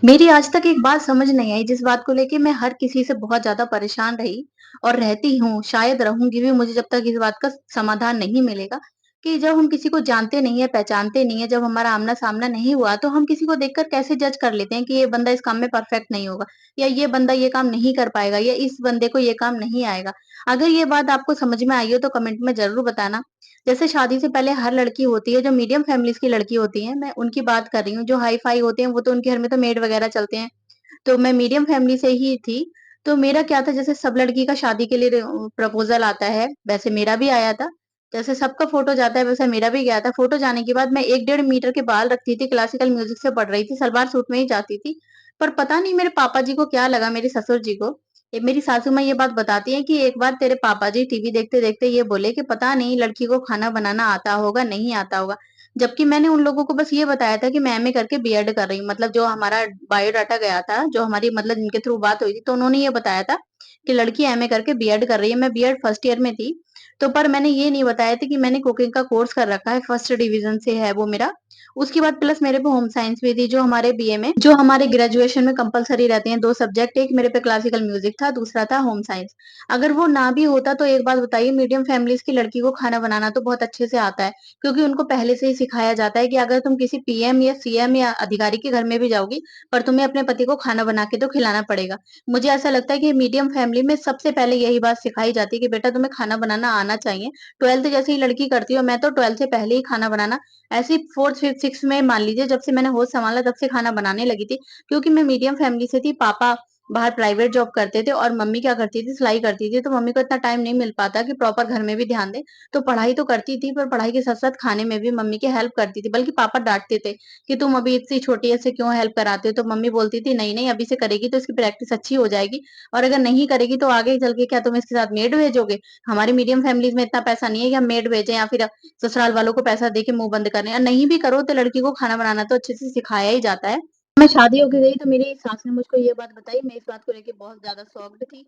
मेरी आज तक एक बात समझ नहीं आई, जिस बात को लेके मैं हर किसी से बहुत ज़्यादा परेशान रही और रहती हूँ, शायद रहूँगी भी, मुझे जब तक इस बात का समाधान नहीं मिलेगा कि जब हम किसी को जानते नहीं है, पहचानते नहीं है, जब हमारा आमना-सामना नहीं हुआ, तो हम किसी को देखकर कैसे जज कर लेते हैं कि ये बंदा इस काम में परफेक्ट नहीं होगा या ये बंदा ये काम नहीं कर पाएगा या इस बंदे को ये काम नहीं आएगा। अगर ये बात आपको समझ में आई हो, तो कमेंट में ज़रूर बताना। जैसे शादी से पहले हर लड़की होती है, जो मीडियम फैमिलीज़ की लड़की होती है, मैं उनकी बात कर रही हूँ। जो हाई-फाई होते हैं, वो तो उनके घर में तो मेड वगैरह चलते हैं। तो मैं मीडियम फैमिली से ही थी। तो मेरा क्या था, जैसे सब लड़की का शादी के लिए प्रपोज़ल आता है, वैसे मेरा भी आया था। जैसे सबका फ़ोटो जाता है, वैसे मेरा भी गया था। फ़ोटो जाने के बाद मैं 1 डेढ़ मीटर के बाल रखती थी, क्लासिकल म्यूज़िक से पढ़ रही थी, सलवार सूट में ही जाती थी। पर पता नहीं मेरे पापा जी को क्या लगा, मेरे ससुर जी को। मेरी सासू माँ ये बात बताती हैं कि एक बार तेरे पापा जी टीवी देखते-देखते ये बोले कि पता नहीं लड़की को खाना बनाना आता होगा, नहीं आता होगा। जबकि मैंने उन लोगों को बस ये बताया था कि मैं एमए करके बीएड कर रही हूँ। मतलब जो हमारा बायोडाटा गया था, जो हमारी मतलब जिनके थ्रू बात हुई थी, तो उन्होंने ये बताया था कि लड़की एमए करके बीएड कर रही है। मैं बीएड फर्स्ट ईयर में थी। तो पर मैंने ये नहीं बताया था कि मैंने कुकिंग का कोर्स कर रखा है, फर्स्ट डिवीज़न से है वो मेरा। उसके बाद प्लस मेरे पे होम साइंस भी थी, जो हमारे बीए में, जो हमारे ग्रेजुएशन में कंपल्सरी रहते हैं 2 सब्जेक्ट, एक मेरे पे क्लासिकल म्यूज़िक था, दूसरा था होम साइंस। अगर वो ना भी होता तो एक बात बताइए, मीडियम फैमिलीज़ की लड़की को खाना बनाना तो बहुत अच्छे से आता है। क्योंकि उनको पहले से ही सिखाया जाता है कि अगर तुम किसी पीएम या सीएम या अधिकारी के घर में भी जाओगी, पर तुम्हें अपने पति को खाना बना के तो खिलाना पड़ेगा। मुझे ऐसा लगता है कि मीडियम फैमिली में सबसे पहले यही बात सिखाई जाती है कि बेटा तुम्हें खाना बनाना आना चाहिए। 12th जैसे ही लड़की करती है, और मैं तो 12th से पहले ही खाना बनाना, ऐसे ही 4th, 5th, 6th में मान लीजिए, जब से मैंने होश संभाला तब से खाना बनाने लगी थी। क्योंकि मैं मीडियम फैमिली से थी, पापा बाहर प्राइवेट जॉब करते थे और मम्मी क्या करती थी, सिलाई करती थी, तो मम्मी को इतना टाइम नहीं मिल पाता कि प्रॉपर घर में भी ध्यान दें। तो पढ़ाई तो करती थी, पर पढ़ाई के साथ-साथ खाने में भी मम्मी की हेल्प करती थी। बल्कि पापा डाँटते थे कि तुम अभी इतनी छोटी है, ऐसे क्यों हेल्प कराते हो? तो मम्मी बोलती थी, "नहीं-नहीं, अभी से करेगी तो इसकी प्रैक्टिस अच्छी हो जाएगी, और अगर नहीं करेगी तो आगे चल के क्या तुम इसके साथ मेड भेजोगे? हमारी मीडियम फैमिलीज़ में इतना पैसा नहीं है कि हम मेड भेजें या फिर ससुराल वालों को पैसा दे के मुँह बंद करें। और नहीं भी करो तो लड़की को खाना बनाना तो अच्छे से सिखाया ही जाता है।" मैं शादी होके गई तो मेरी सास ने मुझको ये बात बताई, मैं इस बात को लेके बहुत ज़्यादा शॉक्ड थी।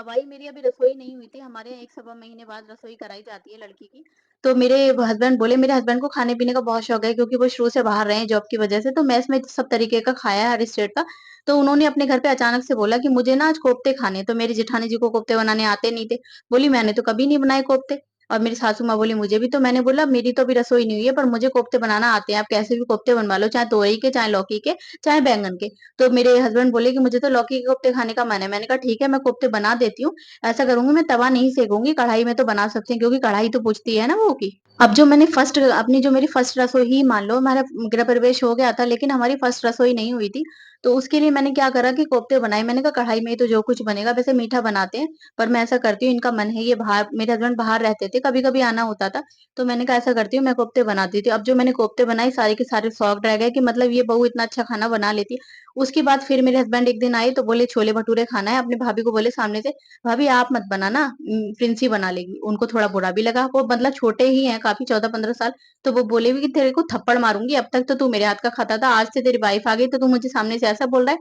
भाई मेरी अभी रसोई नहीं हुई थी, हमारे यहाँ 1 सवा महीने बाद रसोई कराई जाती है लड़की की। तो मेरे हस्बैंड बोले, मेरे हस्बैंड को खाने-पीने का बहुत शौक है, क्योंकि वो शुरू से बाहर रहे हैं जॉब की वजह से, तो मेस में सब तरीके का खाया है हर स्टेट का। तो उन्होंने अपने घर पे अचानक से बोला कि मुझे ना आज कोफ्ते खाने हैं, तो मेरी जेठानी जी को कोफ्ते बनाने आते नहीं थे। बोली मैंने तो कभी नहीं बनाए कोफ्ते। और मेरी सासू माँ बोली मुझे भी, तो मैंने बोला मेरी तो अभी रसोई नहीं हुई है, पर मुझे कोफ्ते बनाना आते हैं, आप कैसे भी कोफ्ते बनवा लो, चाहे तोरई के, चाहे लौकी के, चाहे बैंगन के। तो मेरे हस्बैंड बोले कि मुझे तो लौकी के कोफ्ते खाने का मन है। मैंने कहा ठीक है, मैं कोफ्ते बना देती हूँ। ऐसा करूँगी, मैं तवा नहीं सेकूँगी, कढ़ाई में तो बना सकते हैं, क्योंकि कढ़ाई तो पूछती है ना बहू की। अब जो मेरी फर्स्ट रसोई ही मान लो, हमारा गृह प्रवेश हो गया था, लेकिन हमारी फर्स्ट रसोई नहीं हुई थी। तो उसके लिए मैंने क्या करा कि कोफ्ते बनाए। मैंने कहा कढ़ाई में ही तो जो कुछ बनेगा, वैसे मीठा बनाते हैं, पर मैं ऐसा करती हूँ, इनका मन है, ये बाहर, मेरे हस्बैंड बाहर रहते थे, कभी-कभी आना होता था। तो मैंने कहा ऐसा करती हूँ, मैं कोफ्ते बनाती थी। अब जो मैंने कोफ्ते बनाए, सारे के सारे शॉक्ड रह गए कि मतलब ये बहू इतना अच्छा खाना बना लेती है। उसके बाद फिर मेरे हस्बैंड एक दिन आए तो बोले छोले भटूरे खाना है, अपनी भाभी को बोले सामने से, "भाभी आप मत बनाना, प्रिंसी बना लेगी।" उनको थोड़ा बुरा भी लगा, वो मतलब छोटे ही हैं काफ़ी, 14-15 साल। तो वो बोले भी कि तेरे को थप्पड़ मारूँगी, अब तक तो तू मेरे हाथ का खाता था, आज से तेरी वाइफ आ गई तो तू मुझे सामने से ऐसा बोल रहा है।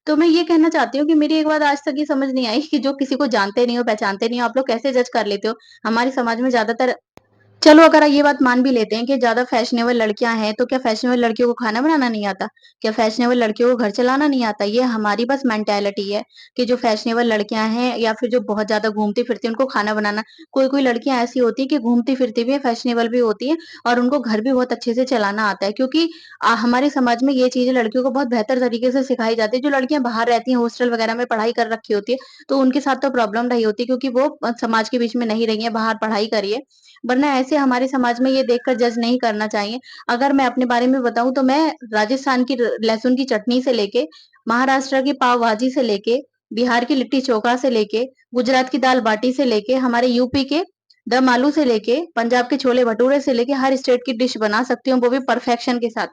तो मैं ये कहना चाहती हूँ कि मेरी एक बात आज तक ये समझ नहीं आई कि जो किसी को जानते नहीं हो, पहचानते नहीं हो, आप लोग कैसे जज कर लेते हो? हमारे समाज में ज़्यादातर, चलो अगर ये बात मान भी लेते हैं कि ज़्यादा फैशनेबल लड़कियाँ हैं, तो क्या फैशनेबल लड़कियों को खाना बनाना नहीं आता? क्या फैशनेबल लड़कियों को घर चलाना नहीं आता? ये हमारी बस मेंटालिटी है कि जो फैशनेबल लड़कियाँ हैं या फिर जो बहुत ज़्यादा घूमती-फिरती हैं, उनको खाना बनाना, कोई-कोई लड़कियाँ ऐसी होती हैं कि घूमती-फिरती भी हैं, फैशनेबल भी होती हैं और उनको घर भी बहुत अच्छे से चलाना आता है। क्योंकि हमारे समाज में ये चीज़ें लड़कियों को बहुत बेहतर तरीके से सिखाई जाती है। जो लड़कियाँ बाहर रहती हैं, हॉस्टल वगैरह में पढ़ाई कर रखी होती है, तो उनके साथ तो प्रॉब्लम रही होती है, क्योंकि वो समाज के बीच में नहीं रही हैं, बाहर पढ़ाई करी है। वरना ऐसे हमारे समाज में ये देखकर जज नहीं करना चाहिए। अगर मैं अपने बारे में बताऊँ तो मैं राजस्थान की लहसुन की चटनी से लेके, महाराष्ट्र की पाव भाजी से लेके, बिहार की लिट्टी चोखा से लेके, गुजरात की दाल बाटी से लेके, हमारे यूपी के दम आलू से लेके, पंजाब के छोले भटूरे से लेके हर स्टेट की डिश बना सकती हूँ, वो भी परफेक्शन के साथ।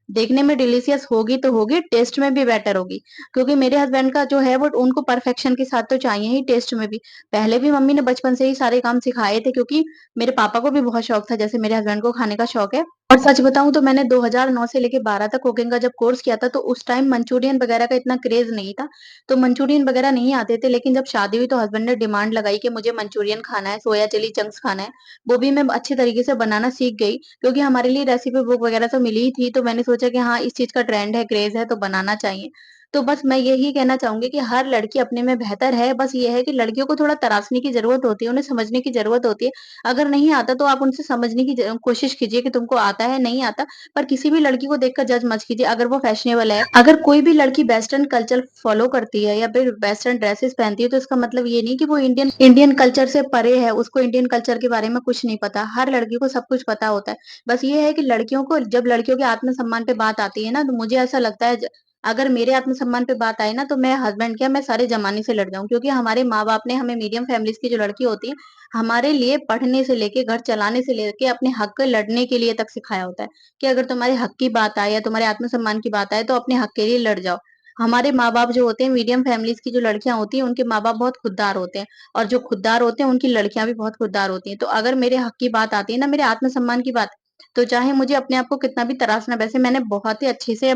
देखने में डिलीशियस होगी तो होगी, टेस्ट में भी बेटर होगी। क्योंकि मेरे हस्बैंड का जो है वो उनको परफेक्शन के साथ तो चाहिए ही, टेस्ट में भी। पहले भी मम्मी ने बचपन से ही सारे काम सिखाए थे, क्योंकि मेरे पापा को भी बहुत शौक था, जैसे मेरे हस्बैंड को खाने का शौक है। और सच बताऊँ तो मैंने 2009 से लेके 12 तक कुकिंग का जब कोर्स किया था, तो उस टाइम मंचूरियन वगैरह का इतना क्रेज़ नहीं था। तो मंचूरियन वगैरह नहीं आते थे, लेकिन जब शादी हुई तो हस्बैंड ने डिमांड लगाई कि मुझे मंचूरियन खाना है, सोया चिली चंक्स खाना है। वो भी मैं अच्छे तरीके से बनाना सीख गई, क्योंकि हमारे लिए रेसिपी बुक वगैरह तो मिली ही थी, तो मैंने सोचा कि हाँ, इस चीज़ का ट्रेंड है, क्रेज़ है, तो बनाना चाहिए। तो बस मैं यही कहना चाहूँगी कि हर लड़की अपने में बेहतर है, बस ये है कि लड़कियों को थोड़ा तराशने की ज़रूरत होती है, उन्हें समझने की ज़रूरत होती है। अगर नहीं आता तो आप उनसे समझने की कोशिश कीजिए कि तुमको आता है, नहीं आता, पर किसी भी लड़की को देखकर जज मत कीजिए अगर वो फैशनेबल है। अगर कोई भी लड़की वेस्टर्न कल्चर फॉलो करती है या फिर वेस्टर्न ड्रेसेस पहनती है तो इसका मतलब ये नहीं कि वो इंडियन इंडियन कल्चर से परे है, उसको इंडियन कल्चर के बारे में कुछ नहीं पता। हर लड़की को सब कुछ पता होता है। बस ये है कि लड़कियों को जब लड़कियों के आत्मसम्मान पे बात आती है ना, तो मुझे ऐसा लगता है अगर मेरे आत्मसम्मान पे बात आई ना तो मैं हस्बैंड क्या मैं सारे ज़माने से लड़ जाऊँ, क्योंकि हमारे माँ-बाप ने हमें मीडियम फैमिलीज़ की जो लड़की होती है, हमारे लिए पढ़ने से लेके घर चलाने से लेके अपने हक के लड़ने के लिए तक सिखाया होता है, कि अगर तुम्हारे हक की बात आए या तुम्हारे आत्मसम्मान की बात आए तो अपने हक के लिए लड़ जाओ। हमारे माँ-बाप जो होते हैं मीडियम फैमिलीज़ की जो लड़कियाँ होती हैं, उनके माँ-बाप बहुत खुददार होते हैं और जो खुददार होते हैं उनकी लड़कियाँ भी बहुत खुददार होती हैं। तो अगर मेरे हक की बात आती है ना, मेरे आत्मसम्मान की बात, तो चाहे मुझे अपने आप को कितना भी तराशना, वैसे मैंने बहुत ही अच्छे से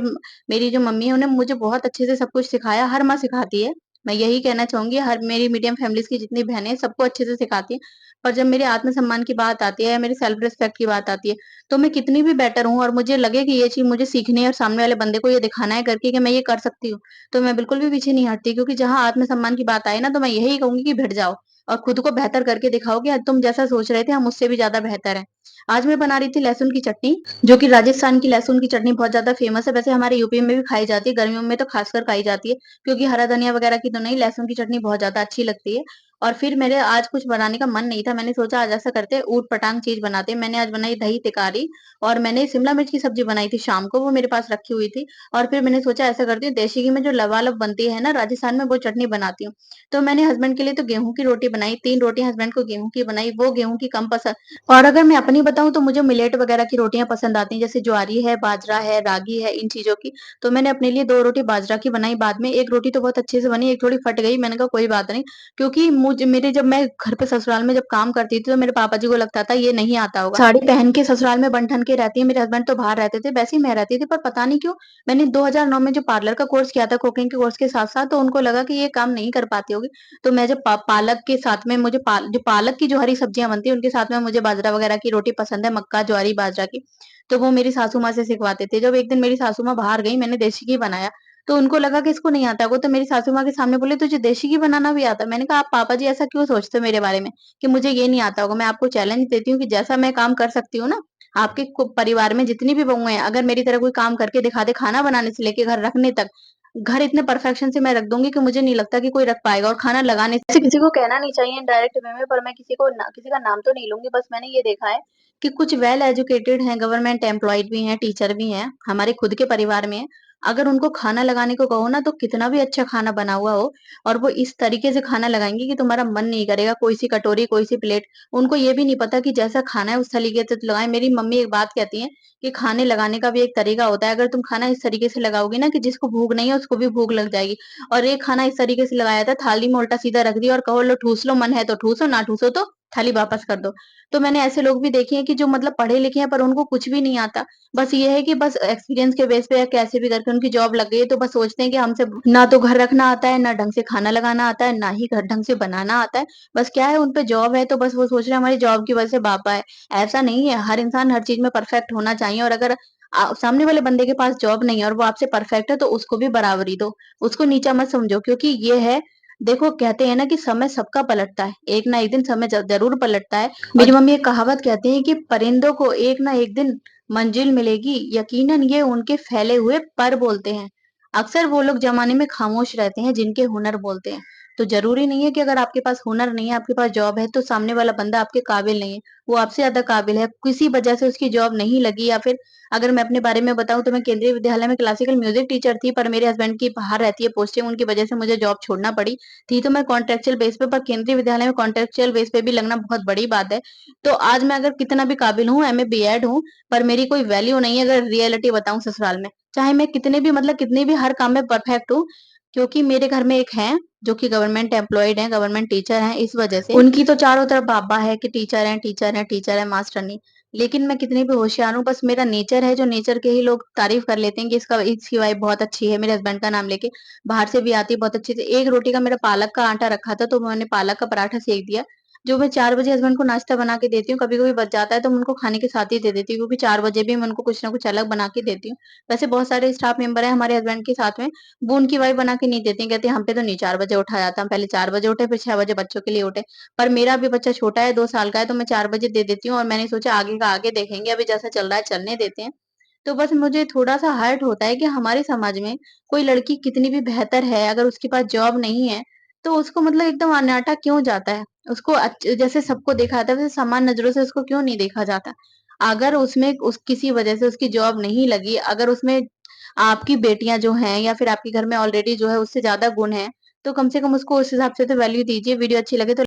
मेरी जो मम्मी है उन्होंने मुझे बहुत अच्छे से सब कुछ सिखाया, हर माँ सिखाती है। मैं यही कहना चाहूँगी हर मेरी मीडियम फैमिलीज़ की जितनी बहनें हैं सबको अच्छे से सिखाती हैं। पर जब मेरे आत्मसम्मान की बात आती है या मेरी सेल्फ रिस्पेक्ट की बात आती है, तो मैं कितनी भी बेटर हूँ और मुझे लगे कि ये चीज़ मुझे सीखनी है और सामने वाले बंदे को ये दिखाना है करके कि मैं ये कर सकती हूँ, तो मैं बिल्कुल भी पीछे नहीं हटती, क्योंकि जहाँ आत्मसम्मान की बात आए ना तो मैं यही कहूँगी कि भिड़ जाओ और खुद को बेहतर करके दिखाओ कि तुम जैसा सोच रहे थे हम उससे भी ज़्यादा बेहतर हैं। आज मैं बना रही थी लहसुन की चटनी, जो कि राजस्थान की लहसुन की चटनी बहुत ज़्यादा फ़ेमस है। वैसे हमारे यूपी में भी खाई जाती है, गर्मियों में तो ख़ासकर खाई जाती है, क्योंकि हरा धनिया वग़ैरह की तो नहीं, लहसुन की चटनी बहुत ज़्यादा अच्छी लगती है। और फिर मेरे आज कुछ बनाने का मन नहीं था, मैंने सोचा आज ऐसा करते हैं ऊट-पटांग चीज़ बनाते हैं। मैंने आज बनाई दही तिकारी और मैंने शिमला मिर्च की सब्ज़ी बनाई थी शाम को, वो मेरे पास रखी हुई थी। और फिर मैंने सोचा ऐसा करती हूँ देशी घी में जो लबालब बनती है ना राजस्थान में, वो चटनी बनाती हूँ। तो मैंने हस्बैंड के लिए तो गेहूँ की रोटी बनाई, 3 रोटियाँ हस्बैंड को गेहूँ की बनाई, वो गेहूँ की कम पसंद। और अगर मैं अपनी बताऊँ तो मुझे मिलेट वगैरह की रोटियाँ पसंद आती हैं, जैसे ज्वारी है, बाजरा है, रागी है, इन चीज़ों की। तो मैंने अपने लिए 2 रोटी बाजरा की बनाई बाद में, 1 रोटी तो बहुत अच्छे से बनी, 1 थोड़ी फट गई, मैंने कहा कोई बात नहीं, क्योंकि मुझे मेरे जब मैं घर पे ससुराल में जब काम करती थी तो मेरे पापा जी को लगता था ये नहीं आता होगा। साड़ी पहन के ससुराल में बन-ठन के रहती है, मेरे हस्बैंड तो बाहर रहते थे, वैसे ही मैं रहती थी, पर पता नहीं क्यों मैंने 2009 में जो पार्लर का कोर्स किया था कुकिंग के कोर्स के साथ-साथ, तो उनको लगा कि ये काम नहीं कर पाती होगी। तो मैं जब पालक के साथ में मुझे जो पालक की जो हरी सब्जियाँ बनती हैं, उनके साथ में मुझे बाजरा वगैरह की रोटी पसंद है, मक्का, ज्वारी, बाजरा की। तो वो मेरी सासू माँ से सिखवाते थे। जब एक दिन मेरी सासू माँ बाहर गईं, मैंने देशी घी बनाया, तो उनको लगा कि इसको नहीं आता होगा, तो मेरी सासू माँ के सामने बोले, "तुझे देशी घी बनाना भी आता है?" मैंने कहा, "आप पापा जी ऐसा क्यों सोचते हो मेरे बारे में कि मुझे ये नहीं आता होगा? मैं आपको चैलेंज देती हूँ कि जैसा मैं काम कर सकती हूँ ना, आपके परिवार में जितनी भी बहुएँ हैं, अगर मेरी तरह कोई काम करके दिखा दे, खाना बनाने से लेके घर रखने तक, घर इतने परफेक्शन से मैं रख दूँगी कि मुझे नहीं लगता कि कोई रख पाएगा। और खाना लगाने से किसी को कहना नहीं चाहिए इनडायरेक्ट वे में, पर मैं किसी का नाम तो नहीं लूँगी। बस मैंने ये देखा है कि कुछ वेल एजुकेटेड हैं, गवर्नमेंट एम्प्लॉयड भी हैं, टीचर भी हैं, हमारे खुद के परिवार में हैं। अगर उनको खाना लगाने को कहो ना, तो कितना भी अच्छा खाना बना हुआ हो और वो इस तरीके से खाना लगाएँगी कि तुम्हारा मन नहीं करेगा, कोई-सी कटोरी, कोई-सी प्लेट, उनको ये भी नहीं पता कि जैसा खाना है उस तरीके से तो लगाएँ। मेरी मम्मी एक बात कहती हैं कि खाने लगाने का भी एक तरीका होता है। अगर तुम खाना इस तरीके से लगाओगी ना कि जिसको भूख नहीं है उसको भी भूख लग जाएगी। और एक खाना इस तरीके से लगाया था, थाली में उल्टा-सीधा रख दिया और कहो लो ठूस लो, मन है तो ठूसो, ना ठूसो तो थाली वापस कर दो। तो मैंने ऐसे लोग भी देखे हैं कि जो मतलब पढ़े-लिखे हैं पर उनको कुछ भी नहीं आता। बस ये है कि बस एक्सपीरियंस के बेस पे या कैसे भी करके उनकी जॉब लग गई है, तो बस सोचते हैं कि हमसे ना तो घर रखना आता है, ना ढंग से खाना लगाना आता है, ना ही घर ढंग से बनाना आता है। बस क्या है उन पे जॉब है तो बस वो सोच रहे हैं हमारी जॉब की वजह से पापा है। ऐसा नहीं है, हर इंसान हर चीज़ में परफेक्ट होना चाहिए। और अगर सामने वाले बंदे के पास जॉब नहीं है और वो आपसे परफेक्ट है तो उसको भी बराबरी दो, उसको नीचा मत समझो, क्योंकि ये है, देखो कहते हैं ना कि समय सबका पलटता है, एक ना एक दिन समय ज़रूर पलटता है। मेरी मम्मी एक कहावत कहती है कि परिंदों को एक ना एक दिन मंजिल मिलेगी, यकीनन ये उनके फैले हुए पर बोलते हैं। अक्सर वो लोग ज़माने में खामोश रहते हैं जिनके हुनर बोलते हैं। तो ज़रूरी नहीं है कि अगर आपके पास हुनर नहीं है, आपके पास जॉब है तो सामने वाला बंदा आपके काबिल नहीं है। वो आपसे ज़्यादा काबिल है, किसी वजह से उसकी जॉब नहीं लगी, या फिर अगर मैं अपने बारे में बताऊँ तो मैं केंद्रीय विद्यालय में क्लासिकल म्यूज़िक टीचर थी, पर मेरे हस्बैंड की बाहर रहती है पोस्टिंग, उनकी वजह से मुझे जॉब छोड़ना पड़ी। थी तो मैं कॉन्ट्रेक्चुअल बेस पे, पर केंद्रीय विद्यालय में कॉन्ट्रेक्चुअल बेस पे भी लगना बहुत बड़ी बात है। तो आज मैं अगर कितना भी काबिल हूँ, एमए बीएड हूँ, पर मेरी कोई वैल्यू नहीं है अगर रियलिटी बताऊँ ससुराल में। चाहे मैं कितने भी मतलब कितने भी हर काम में परफेक्ट हूँ, क्योंकि मेरे घर में एक हैं, जो कि गवर्नमेंट एम्प्लॉयड हैं, गवर्नमेंट टीचर हैं, इस वजह से उनकी तो चारों तरफ बाबा है कि टीचर हैं, टीचर हैं, टीचर हैं, मास्टरनी। लेकिन मैं कितनी भी होशियार हूँ, बस मेरा नेचर है जो नेचर के ही लोग तारीफ़ कर लेते हैं कि इसकी वाइफ़ बहुत अच्छी है, मेरे हस्बैंड का नाम लेके। बाहर से भी आती है बहुत अच्छे से। एक रोटी का मेरा पालक का आटा रखा था, तो मैंने पालक का पराठा सेक दिया। जो मैं 4 बजे हस्बैंड को नाश्ता बना के देती हूँ, कभी-कभी बच जाता है तो मैं उनको खाने के साथ ही दे देती हूँ, क्योंकि 4 बजे भी मैं उनको कुछ ना कुछ अलग बना के देती हूँ। वैसे बहुत सारे स्टाफ मेंबर हैं हमारे हस्बैंड के साथ में, वो उनकी वाइफ बना के नहीं देती हैं, कहती हैं हम पे तो नहीं 4 बजे उठा जाता, हम पहले 4 बजे उठे, फिर 6 बजे बच्चों के लिए उठे। पर मेरा अभी बच्चा छोटा है, 2 साल का है, तो मैं 4 बजे दे देती हूँ और मैंने सोचा आगे का आगे देखेंगे, अभी जैसा चल रहा है चलने देते हैं। तो बस मुझे थोड़ा-सा हर्ट होता है कि हमारे समाज में कोई लड़की कितनी भी बेहतर है, अगर उसके पास जॉब नहीं है, तो उसको मतलब एकदम अनाटा क्यों जाता है? उसको जैसे सबको देखा जाता है, वैसे समान नज़रों से उसको क्यों नहीं देखा जाता? अगर उसमें उस किसी वजह से उसकी जॉब नहीं लगी, अगर उसमें आपकी बेटियाँ जो हैं या फिर आपके घर में ऑलरेडी जो है उससे ज़्यादा गुण हैं, तो कम से कम उसको उस हिसाब से तो वैल्यू दीजिए। वीडियो अच्छी लगे तो